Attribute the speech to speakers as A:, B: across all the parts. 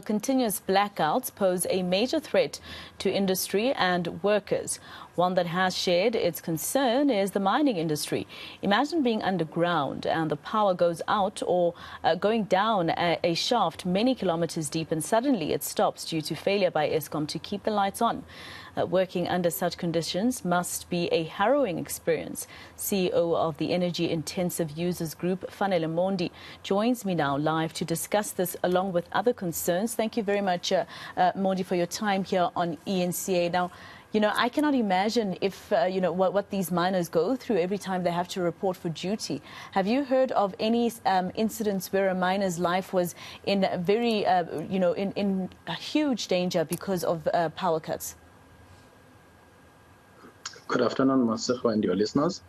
A: Continuous blackouts pose a major threat to industry and workers. One that has shared its concern is the mining industry. Imagine being underground and the power goes out or going down a shaft many kilometers deep and suddenly it stops due to failure by Eskom to keep the lights on. Working under such conditions must be a harrowing experience. CEO of the Energy Intensive Users Group, Fanele Mondi, joins me now live to discuss this along with other concerns. Thank you very much, Mondi, for your time here on eNCA. Now, I cannot imagine if, what these miners go through every time they have to report for duty. Have you heard of any incidents where a miner's life was in very, in huge danger because of power cuts?
B: Good afternoon, Masiko and your listeners.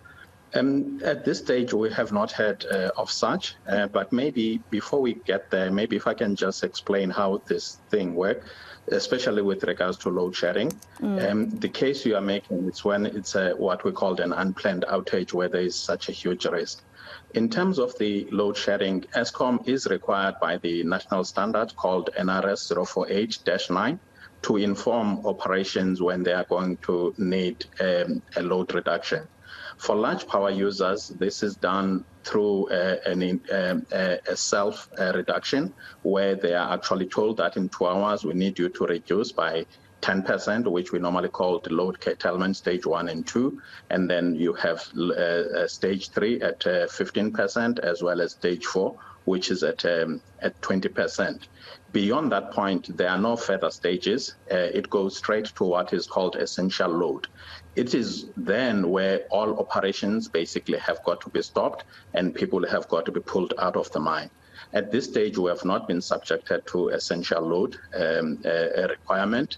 B: At this stage, we have not heard of such, but maybe before we get there, maybe if I can just explain how this thing works, especially with regards to load shedding. The case you are making is when it's what we call an unplanned outage where there is such a huge risk. In terms of the load shedding, Eskom is required by the national standard called unrest 048-9 to inform operations when they are going to need a load reduction. For large power users, this is done through a self-reduction where they are actually told that in 2 hours we need you to reduce by 10%, which we normally call the load curtailment stage 1 and 2, and then you have stage 3 at 15%, as well as stage 4, which is at 20%. Beyond that point, there are no further stages. It goes straight to what is called essential load. It is then where all operations basically have got to be stopped and people have got to be pulled out of the mine. At this stage, we have not been subjected to essential load requirement,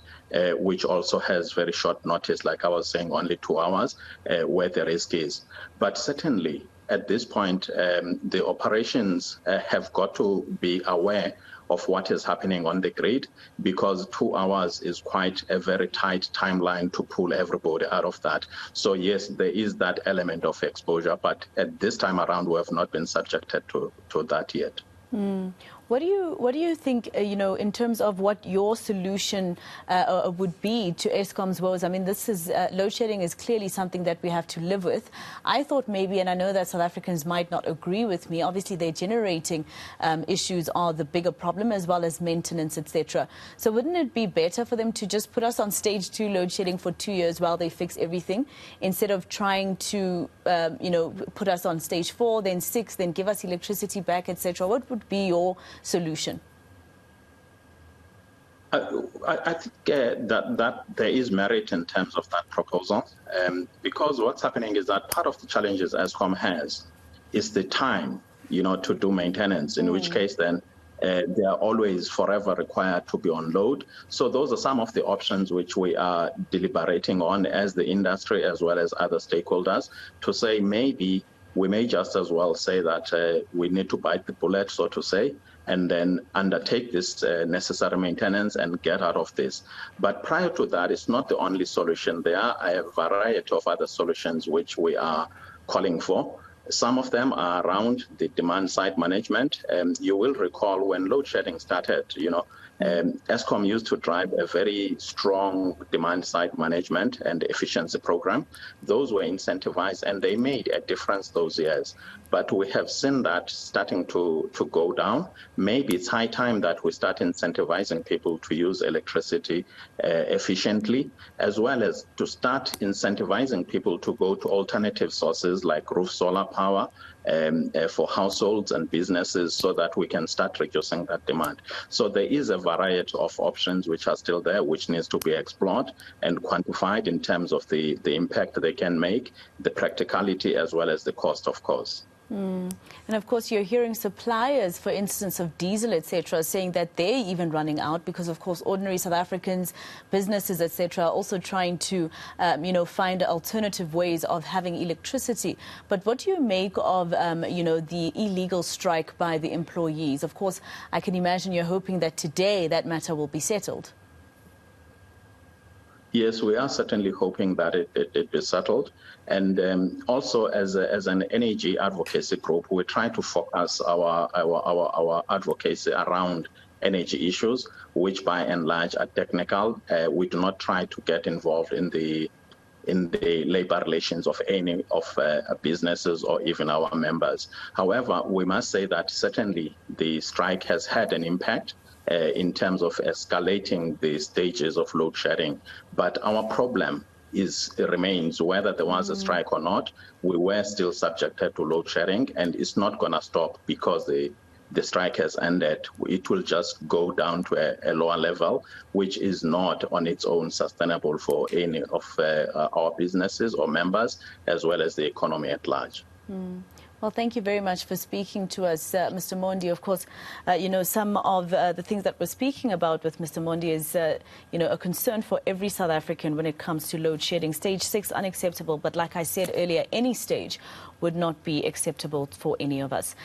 B: which also has very short notice, like I was saying, only 2 hours, where the risk is. But certainly, at this point, the operations have got to be aware of what is happening on the grid, because 2 hours is quite a very tight timeline to pull everybody out of that. So yes, there is that element of exposure, but at this time around, we have not been subjected to that yet.
A: What do you think, in terms of what your solution would be to Eskom's woes? I mean, this is load shedding is clearly something that we have to live with. I thought maybe, and I know that South Africans might not agree with me, obviously their generating issues are the bigger problem, as well as maintenance, etc. So wouldn't it be better for them to just put us on stage 2 load shedding for 2 years while they fix everything, instead of trying to, put us on stage 4, then 6, then give us electricity back, etc.? What would be your solution?
B: I think that there is merit in terms of that proposal, because what's happening is that part of the challenges Eskom has is the time, to do maintenance, in which case then they are always forever required to be on load. So those are some of the options which we are deliberating on as the industry, as well as other stakeholders, to say maybe we may just as well say that we need to bite the bullet, so to say, and then undertake this necessary maintenance and get out of this. But prior to that, it's not the only solution. There are a variety of other solutions which we are calling for. Some of them are around the demand side management. You will recall when load shedding started, Eskom used to drive a very strong demand side management and efficiency program. Those were incentivized and they made a difference those years. But we have seen that starting to go down. Maybe it's high time that we start incentivizing people to use electricity efficiently, as well as to start incentivizing people to go to alternative sources like roof solar power for households and businesses, so that we can start reducing that demand. So there is a variety of options which are still there, which needs to be explored and quantified in terms of the impact they can make, the practicality, as well as the cost, of course.
A: And of course, you're hearing suppliers, for instance, of diesel, etc., saying that they're even running out because, of course, ordinary South Africans, businesses, etc., are also trying to, find alternative ways of having electricity. But what do you make of, the illegal strike by the employees? Of course, I can imagine you're hoping that today that matter will be settled.
B: Yes, we are certainly hoping that it be settled. And also, as an energy advocacy group, we try to focus our advocacy around energy issues, which by and large are technical. We do not try to get involved in the labor relations of any of businesses or even our members. However, we must say that certainly the strike has had an impact in terms of escalating the stages of load shedding. But our problem remains whether there was a strike or not. We were still subjected to load shedding, and it's not going to stop because the strike has ended. It will just go down to a lower level, which is not on its own sustainable for any of our businesses or members, as well as the economy at large.
A: Well, thank you very much for speaking to us, Mr. Mondi. Of course, some of the things that we're speaking about with Mr. Mondi is, a concern for every South African when it comes to load shedding. Stage 6, unacceptable. But like I said earlier, any stage would not be acceptable for any of us.